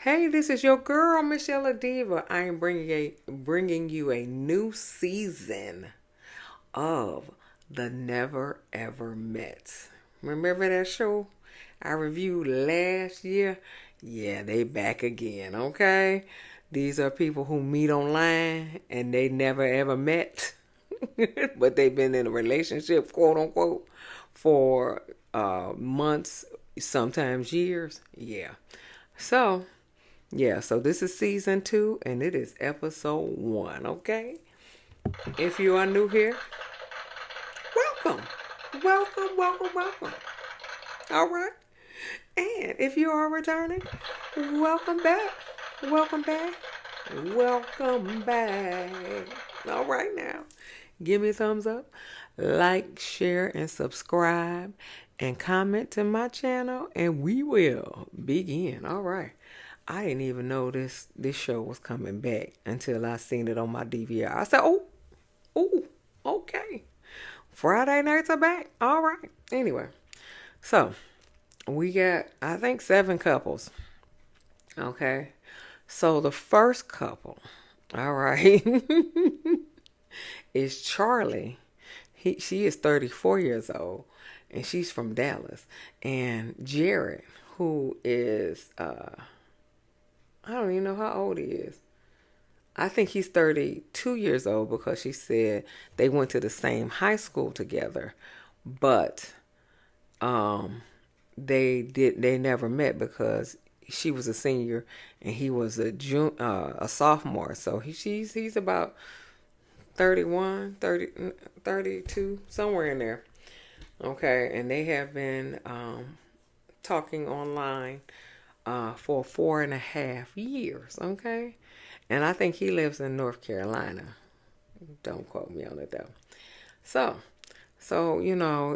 Hey, this is your girl, msyelladiva. I am bringing you a new season of The Never Ever Met. Remember that show I reviewed last year? Yeah, they back again, okay? These are people who meet online and they never ever met, but they've been in a relationship, quote unquote, for months, sometimes years. Yeah. So, so this is season 2 and it is episode 1, okay? If you are new here, welcome. Welcome. All right. And if you are returning, welcome back. Welcome back. Welcome back. All right now. Give me a thumbs up, like, share, and subscribe, and comment to my channel, and we will begin. All right. I didn't even know this show was coming back until I seen it on my DVR. I said, oh, okay. Friday nights are back. All right. Anyway, so we got, I think, 7 couples. Okay. So the first couple, all right, is Charlie. She is 34 years old, and she's from Dallas. And Jared, who is, I don't even know how old he is. I think he's 32 years old because she said they went to the same high school together, but they never met because she was a senior and he was a sophomore. So he's about 31, 30, 32, somewhere in there. Okay, and they have been talking online for 4.5 years. Okay, and I think he lives in North Carolina. Don't quote me on it though. So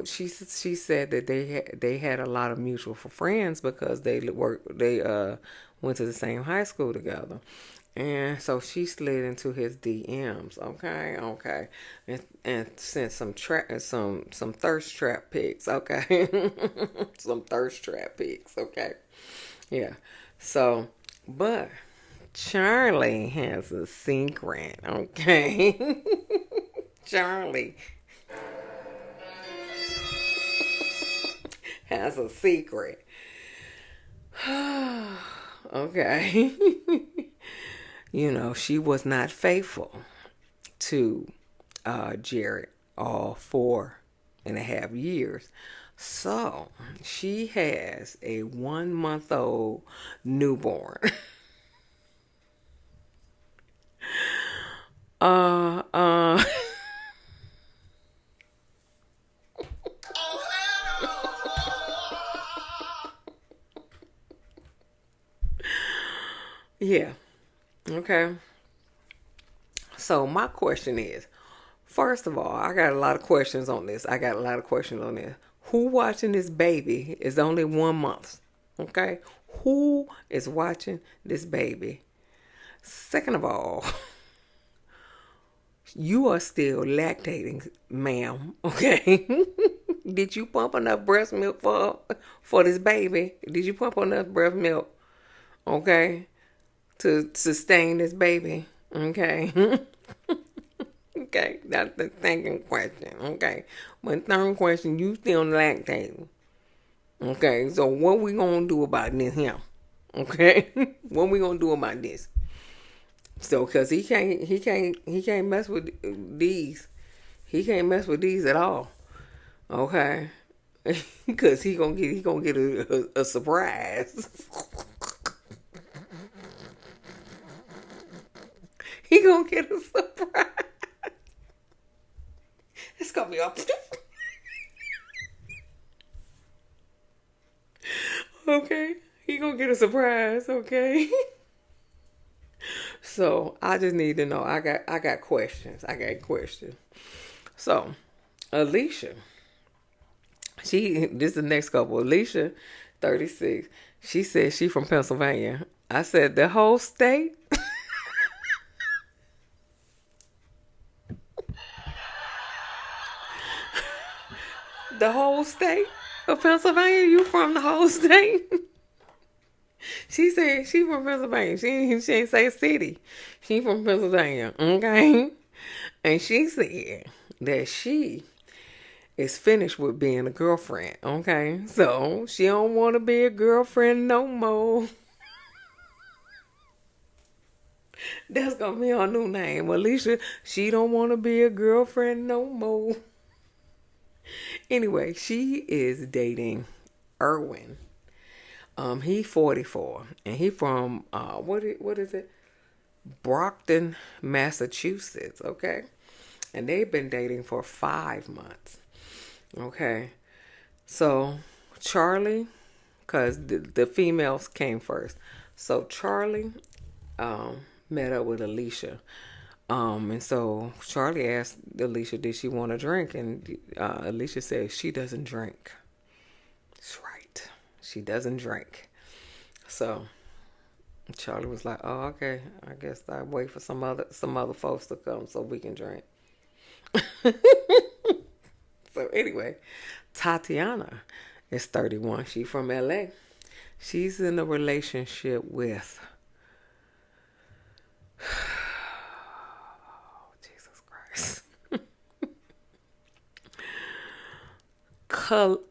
she said that they had a lot of mutual friends because they went to the same high school together. And so she slid into his DMs, okay, and sent some thirst trap pics, okay, some thirst trap pics, okay, yeah. So, but Charlie has a secret, okay. Charlie has a secret. Okay. She was not faithful to Jared all 4.5 years. So she has a 1-month-old newborn. uh, uh, yeah. Okay. So my question is, first of all, I got a lot of questions on this. Who watching this baby is only 1 month? Okay. Who is watching this baby? Second of all, you are still lactating, ma'am. Okay. Did you pump enough breast milk for this baby? Did you pump enough breast milk? Okay. To sustain this baby? Okay. Okay, that's the second question. Okay, but third question, you still lactating. Okay, so what we gonna do about this here? Okay, what we gonna do about this? So, cause he can't mess with these. He can't mess with these at all. Okay, cause he gonna get a surprise. He gonna get a surprise. It's gonna be up. Okay, he gonna get a surprise. Okay. So I just need to know. I got questions. So Alicia, this is the next couple. Alicia, 36. She said she from Pennsylvania. I said the whole state. The whole state of Pennsylvania? You from the whole state? She said she from Pennsylvania. She ain't say city. She from Pennsylvania. Okay. And she said that she is finished with being a girlfriend. Okay. So she don't want to be a girlfriend no more. That's gonna be our new name. Alicia, she don't want to be a girlfriend no more. Anyway, she is dating Erwin. He 44 and he from what is it? Brockton, Massachusetts, okay? And they've been dating for 5 months. Okay. So Charlie, cause the females came first. So Charlie met up with Alicia. And so Charlie asked Alicia, did she want a drink? And Alicia said she doesn't drink. That's right. She doesn't drink. So Charlie was like, oh, okay. I guess I wait for some other folks to come so we can drink. So anyway, Tatiana is 31. She's from LA. She's in a relationship with Jesus Christ.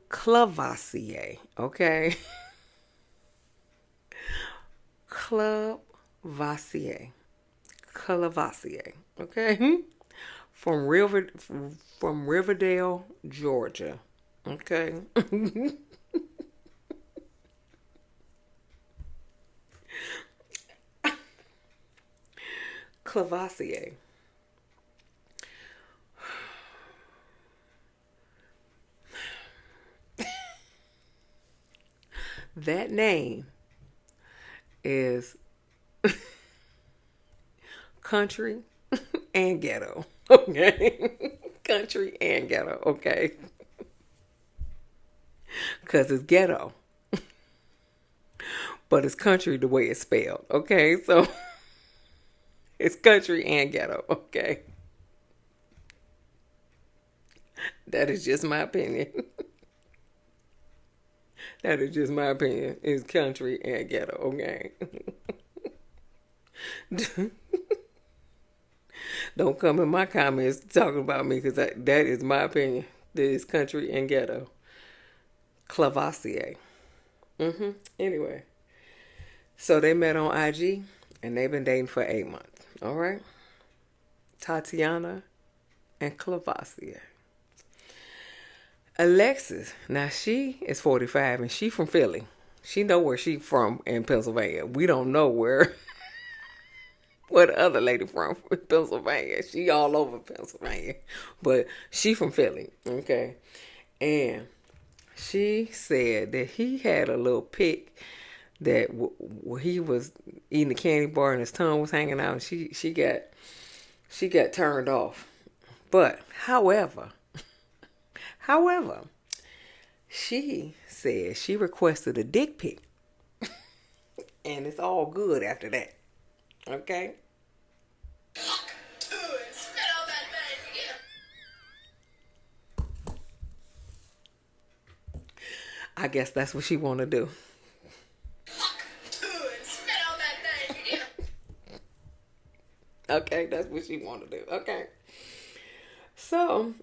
Clavassier, okay? Clavassier, okay? From Riverdale, Georgia, okay? Clavassier. That name is country and ghetto. Okay. Country and ghetto. Okay. Because it's ghetto. But it's country the way it's spelled. Okay. So it's country and ghetto. Okay. That is just my opinion. That is just my opinion. It's country and ghetto. Okay. Don't come in my comments talking about me because that is my opinion. That is country and ghetto. Clavassier. Anyway. So they met on IG and they've been dating for 8 months. All right. Tatiana and Clavassier. Alexis. Now she is 45 and she from Philly. She know where she from in Pennsylvania. We don't know where the other lady from Pennsylvania. She all over Pennsylvania. But she from Philly. Okay. And she said that he had a little pic that he was eating a candy bar and his tongue was hanging out. And she got turned off. But however, she said she requested a dick pic. And it's all good after that. Okay? I guess that's what she want to do. Okay, that's what she want to do. Okay. So,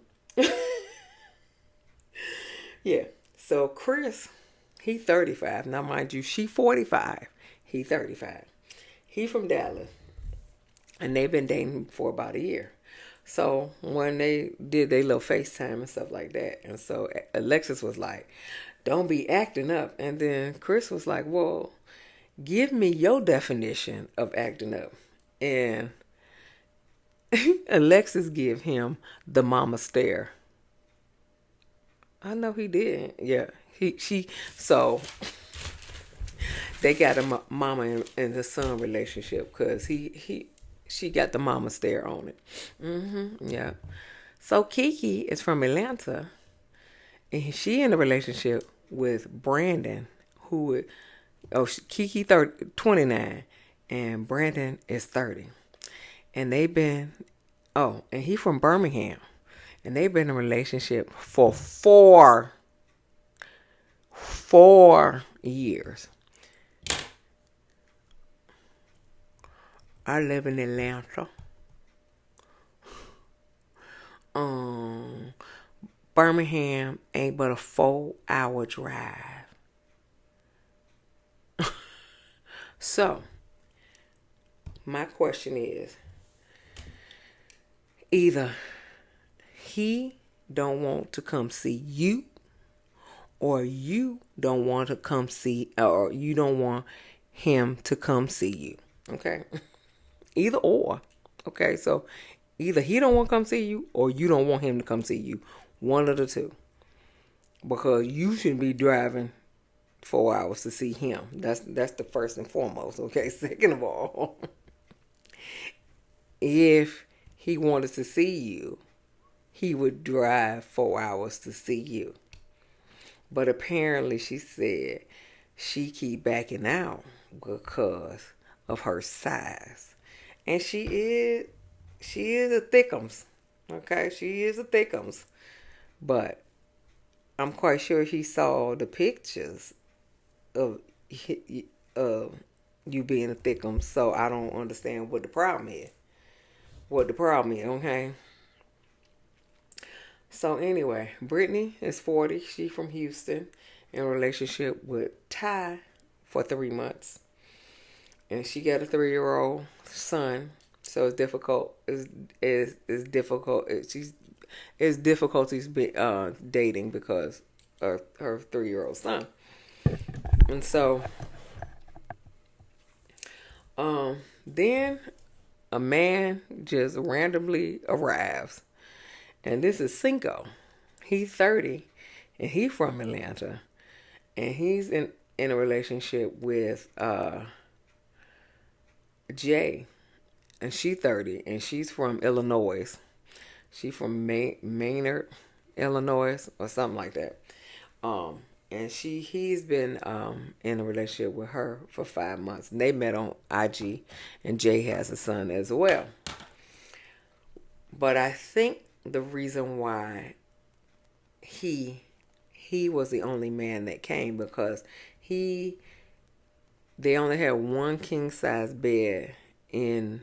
yeah. So Chris, he 35. Now, mind you, she 45. He 35. He from Dallas. And they've been dating for about a year. So when they did their little FaceTime and stuff like that. And so Alexis was like, don't be acting up. And then Chris was like, well, give me your definition of acting up. And Alexis give him the mama stare. I know he did. Yeah. So they got a mama and the son relationship because she got the mama stare on it. Yeah. So Kiki is from Atlanta and she in a relationship with Brandon Kiki 29 and Brandon is 30. And they've been, and he from Birmingham. And they've been in a relationship for 4 years. I live in Atlanta. Um, Birmingham ain't but a 4 hour drive. So, my question is either he don't want to come see you, or you don't want to come see, or you don't want him to come see you. Okay? Either or. Okay, so either he don't want to come see you or you don't want him to come see you. One of the two. Because you shouldn't be driving 4 hours to see him. That's the first and foremost. Okay. Second of all, if he wanted to see you, he would drive 4 hours to see you. But apparently she said she keep backing out because of her size. And she is a thickums. Okay, she is a thickums. But I'm quite sure he saw the pictures of you being a thickums. So I don't understand what the problem is. Okay? So anyway, Brittany is 40. She from Houston, in a relationship with Ty for 3 months. And she got a 3-year-old son. So it's difficult. It's difficult. It's difficulties dating because of her 3-year-old son. And so, then a man just randomly arrives, and this is Cinco. He's 30, and he's from Atlanta, and he's in a relationship with Jay, and she's 30, and she's from Illinois. She's from Maynard, Illinois, or something like that. And he's been in a relationship with her for 5 months. And they met on IG, and Jay has a son as well. But I think the reason why he was the only man that came because they only had one king size bed in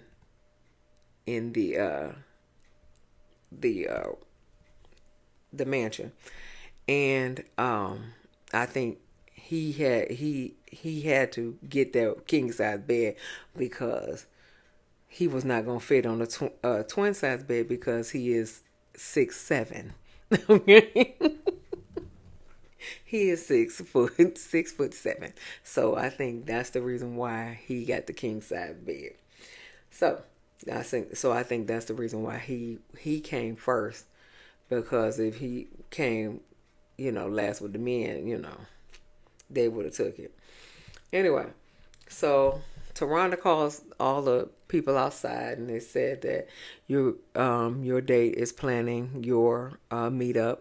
the mansion, and I think he had to get that king size bed because he was not gonna fit on the twin size bed because he is 6'7". Okay. He is 6'7". So I think that's the reason why he got the king size bed. So I think that's the reason why he came first, because if he came, last with the men, they would have took it. Anyway, so Taronda calls all the people outside, and they said that your date is planning your meetup,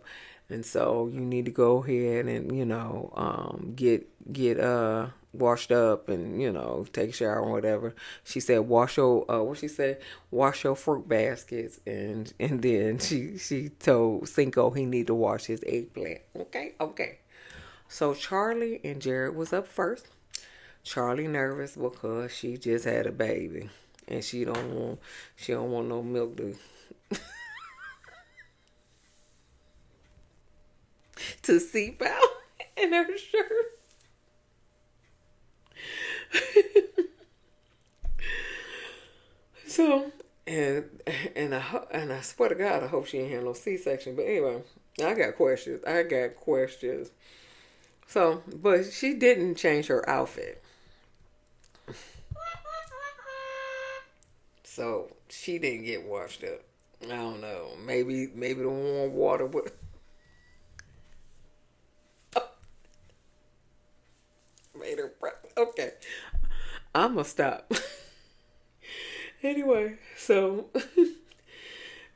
and so you need to go ahead and get washed up and take a shower or whatever. She said wash your wash your fruit baskets, and then she told Cinco he need to wash his eggplant. Okay. So Charlie and Jared was up first. Charlie nervous because she just had a baby, and she don't want no milk to seep out in her shirt. So and I swear to God, I hope she ain't had no C-section. But anyway, I got questions. So, but she didn't change her outfit. So she didn't get washed up. I don't know. Maybe the warm water would. Made her. Okay, I'ma stop. Anyway, so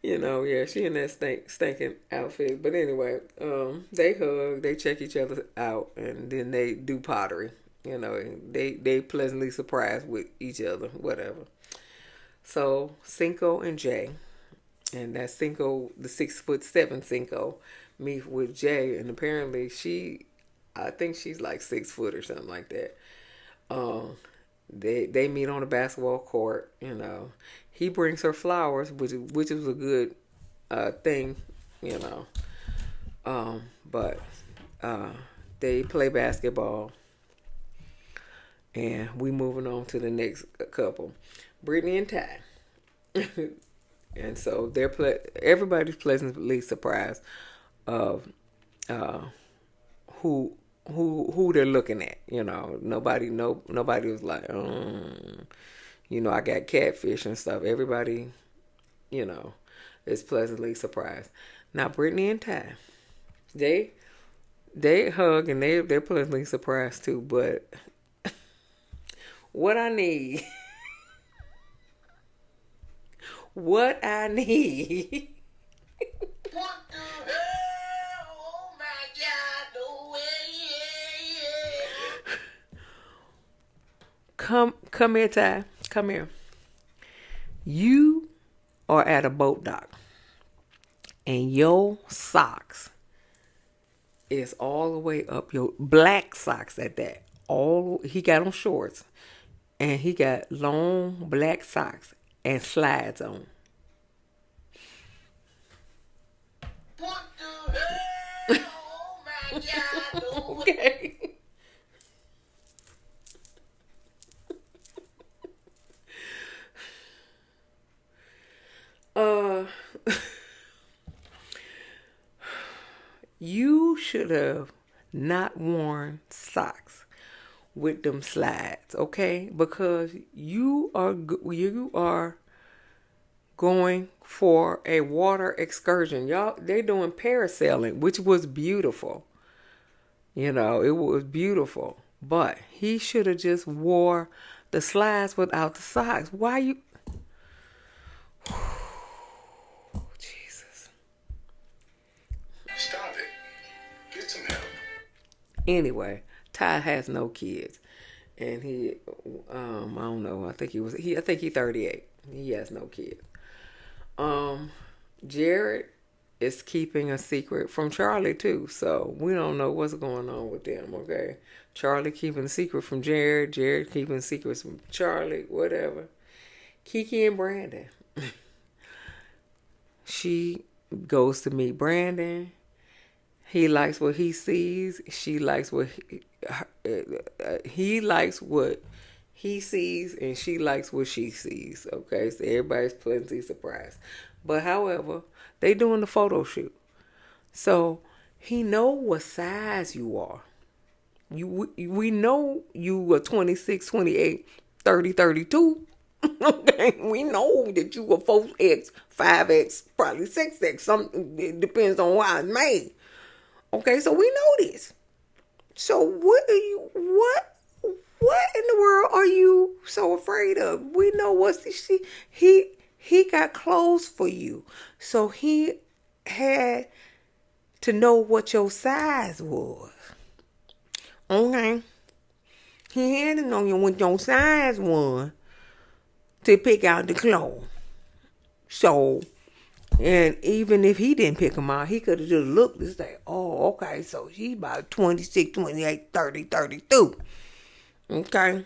yeah, she in that stinking outfit. But anyway, they hug, they check each other out, and then they do pottery. They pleasantly surprised with each other, whatever. So Cinco and Jay, and that Cinco, the 6'7" Cinco, meet with Jay, and apparently I think she's like 6 foot or something like that. They meet on the basketball court. He brings her flowers, which is a good thing. You know, but they play basketball, and we moving on to the next couple, Brittany and Ty. And so everybody's pleasantly surprised of who they're looking at. Nobody was like, I got catfish and stuff. Everybody, is pleasantly surprised. Now Brittany and Ty, they hug and they're pleasantly surprised too. But what I need. What I need. What the hell? Oh my God, no way. Come here, Ty. Come here. You are at a boat dock, and your socks is all the way up, your black socks at that. He got on shorts, and he got long black socks and slides on. What the hell? Oh my God. No. Okay. You should have not worn socks with them slides, okay? Because you are going for a water excursion. Y'all, they're doing parasailing, which was beautiful. It was beautiful. But he should have just wore the slides without the socks. Why you... Jesus. Stop it. Get some help. Anyway, Ty has no kids. And he, I don't know, I think he's 38. He has no kids. Jared is keeping a secret from Charlie too, so we don't know what's going on with them, okay? Charlie keeping a secret from Jared keeping secrets from Charlie, whatever. Kiki and Brandon. She goes to meet Brandon. He likes what he sees. She likes what he likes what he sees, and she likes what she sees. Okay, so everybody's pleasantly surprised. But however, they doing the photo shoot, so he know what size you are. We know you are 26, 28, 30, 32. Okay, we know that you are 4X, 5X, probably 6X. Something, it depends on how it's made. Okay, so we know this. So what in the world are you so afraid of? We know he got clothes for you. So he had to know what your size was. Okay. He had to know what your size was to pick out the clothes. So, and even if he didn't pick them out, he could have just looked and say, oh, okay, so she's about 26, 28, 30, 32. Okay.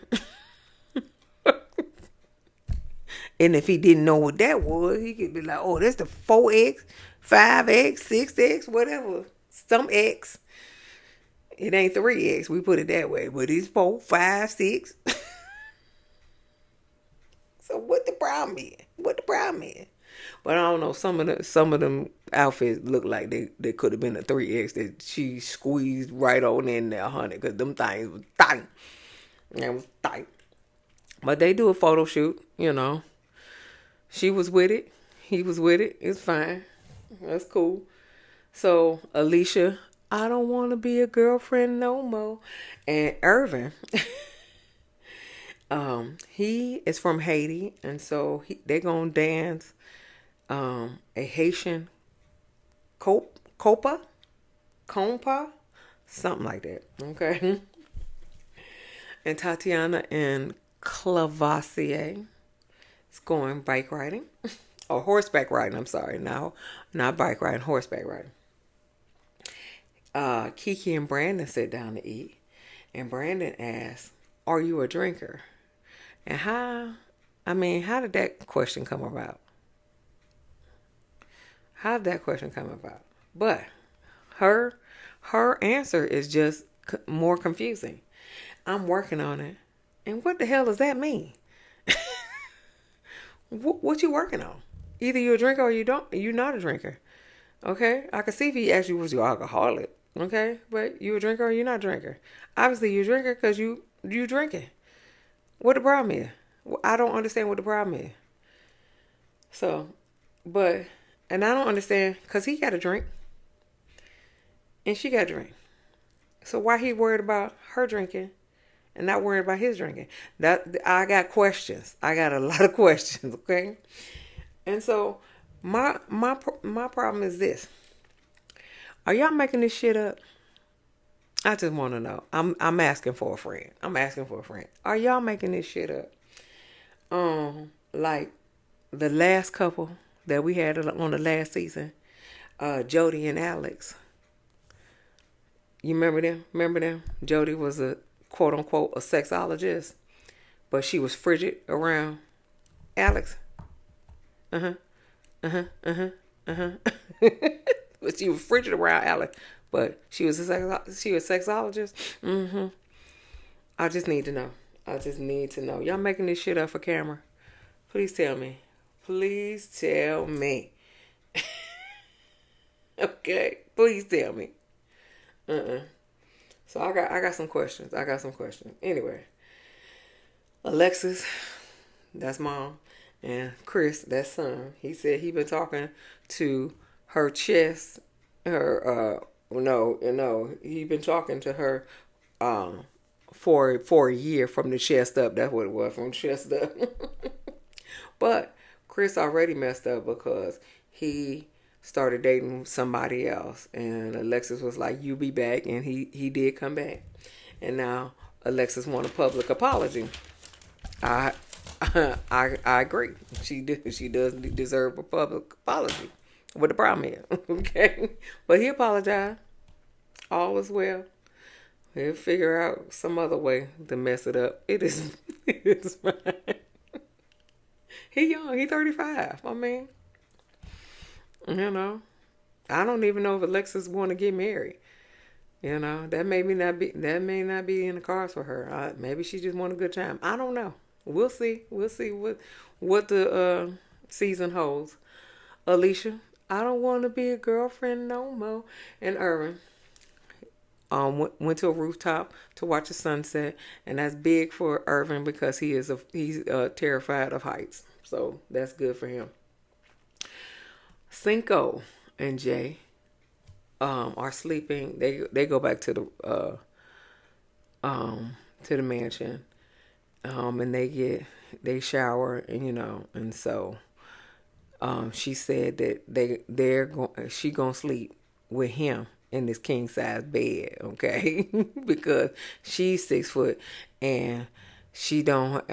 And if he didn't know what that was, he could be like, oh, that's the 4X, 5X, 6X, whatever. Some X. It ain't 3X, we put it that way. But it's 4, 5, 6. So what the problem is? But I don't know, some of them outfits look like they could have been a 3X that she squeezed right on in there, honey, because them things was tight. It was tight. But they do a photo shoot, She was with it. He was with it. It's fine. That's cool. So, Alicia, I don't want to be a girlfriend no more. And Irvin, he is from Haiti. And so they're going to dance a Haitian compa, something like that. Okay. And Tatiana and Clavassier is going bike riding. Or horseback riding, I'm sorry. No, not bike riding, horseback riding. Kiki and Brandon sit down to eat. And Brandon asks, are you a drinker? And how did that question come about? How did that question come about? But her answer is just more confusing. I'm working on it. And what the hell does that mean? What you working on? Either you're a drinker or you're not a drinker. Okay? I can see if he asked you was you alcoholic. Okay? But you a drinker or you're not a drinker. Obviously you're a drinker because you drinking. What the problem is? I don't understand what the problem is. So, and I don't understand because he got a drink and she got a drink. So why he worried about her drinking and not worried about his drinking? That I got questions. I got a lot of questions. Okay, and so my problem is this: are y'all making this shit up? I just want to know. I'm asking for a friend. Are y'all making this shit up? Like the last couple that we had on the last season, Jody and Alex. You remember them? Jody was a quote unquote a sexologist, but she was frigid around Alex. But she was frigid around Alex, but she was a sexologist. I just need to know. Y'all making this shit up for camera? Please tell me. Okay, please tell me. So I got some questions. Anyway, Alexis, that's mom, and Chris, that's son. He said he been talking to her chest. He been talking to her for a year from the chest up. That's what it was, from the chest up. But Chris already messed up because he started dating somebody else, and Alexis was like, "You be back," and he did come back, and now Alexis want a public apology. I agree. She does deserve a public apology. What the problem is, okay? But he apologized. All is well. He'll figure out some other way to mess it up. It's fine. He young. He 35. I mean, I don't even know if Alexis want to get married. That may not be in the cards for her. Maybe she just want a good time. I don't know. We'll see. What the season holds. Alicia, I don't want to be a girlfriend no more. And Irvin went to a rooftop to watch the sunset, and that's big for Irvin because he's terrified of heights. So that's good for him. Cinco and Jay are sleeping. They go back to the mansion, and they shower, and so she said that she gonna sleep with him in this king size bed, okay? Because she's 6 foot and she don't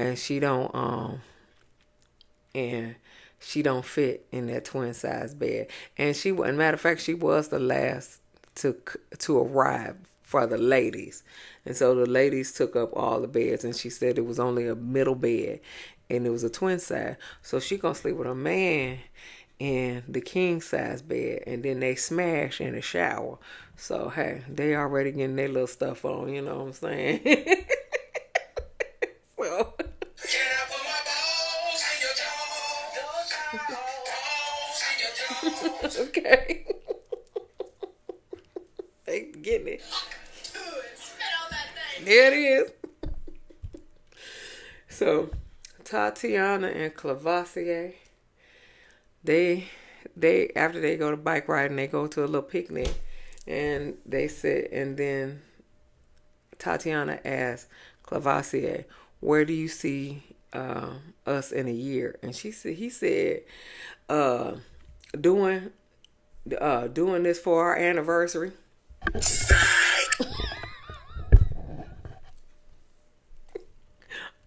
fit in that twin size bed. And matter of fact, she was the last to arrive for the ladies. And so the ladies took up all the beds, and she said it was only a middle bed and it was a twin size. So she gonna sleep with a man in the king size bed, and then they smash in the shower. So hey, they already getting their little stuff on, you know what I'm saying? So okay. They getting it. There it is. So Tatiana and Clavasier, they after they go to bike riding, they go to a little picnic, and they sit, and then Tatiana asks Clavasier, "Where do you see us in a year?" And he said, doing this for our anniversary.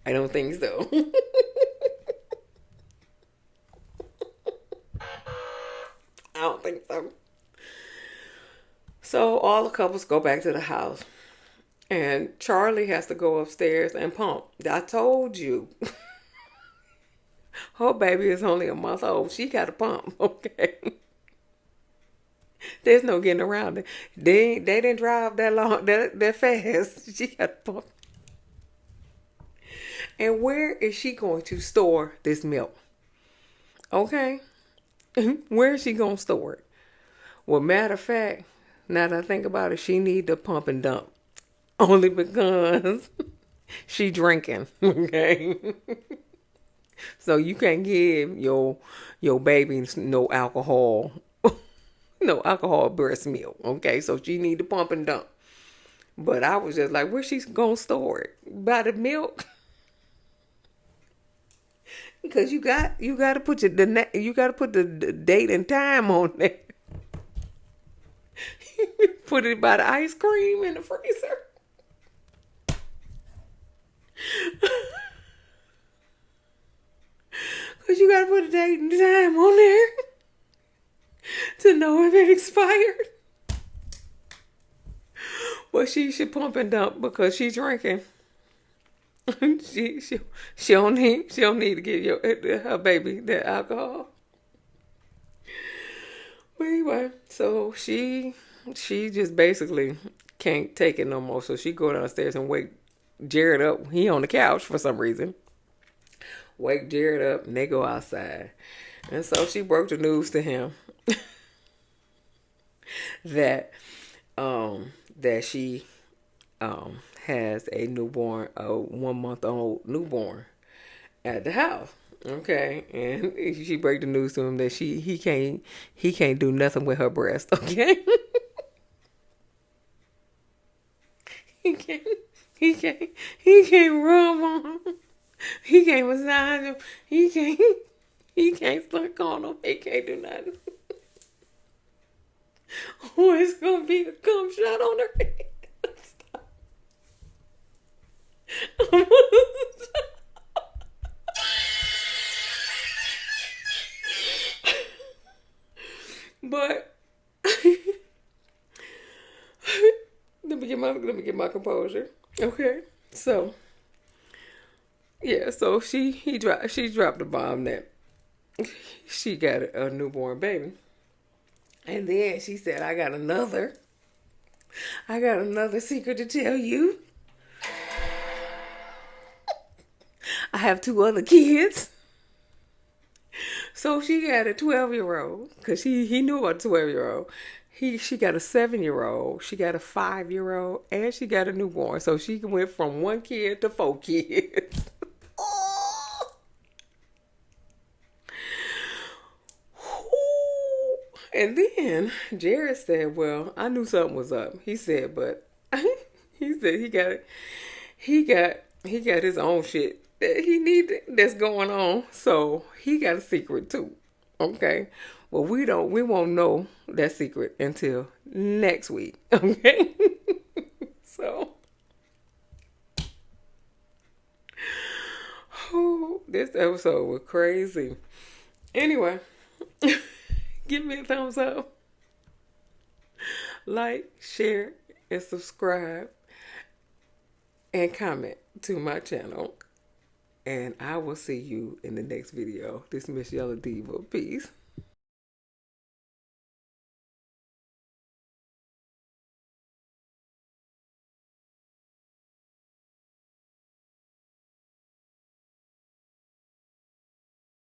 I don't think so. I don't think so. So all the couples go back to the house, And Charlie has to go upstairs and pump. I told you. Her baby is only a month old. She got to pump, okay? There's no getting around it. They didn't drive that long, that fast. She got to pump. And where is she going to store this milk? Okay? Where is she going to store it? Well, matter of fact, now that I think about it, she need to pump and dump. Only because she drinking, okay? So you can't give your baby no alcohol, no alcohol breast milk, okay? So she need to pump and dump. But I was just like, where she's gonna store it? By the milk? Because you got to put you got to put the date and time on there. Put it by the ice cream in the freezer. Because you got to put a date and time on there to know if it expired. Well, she should pump and dump because she's drinking. She don't need to give her baby that alcohol. But anyway, so she just basically can't take it no more. So she go downstairs and wake Jared up. He on the couch for some reason. Wake Jared up and they go outside. And so she broke the news to him that that she has a newborn, a 1-month-old newborn at the house. Okay, and she break the news to him that he can't do nothing with her breast. Okay, he can't he can't rub on them. He can't massage him. He can't suck on him. He can't do nothing. Oh, it's gonna be a cum shot on her head. But let me get my composure. Okay, so yeah, so she dropped the bomb that she got a newborn baby, and then she said, I got another secret to tell you. I have 2 other kids. So she got a 12-year-old because he knew about a 12-year-old. She got a 7-year-old. She got a 5-year-old, and she got a newborn. So she went from 1 kid to 4 kids. And then Jared said, "Well, I knew something was up." He said, "But he said he got his own shit that he needed that's going on. So he got a secret too. Okay. Well, we won't know that secret until next week. Okay." So this episode was crazy. Anyway, give me a thumbs up, like, share, and subscribe, and comment to my channel. And I will see you in the next video. This is Miss Yellow Diva. Peace.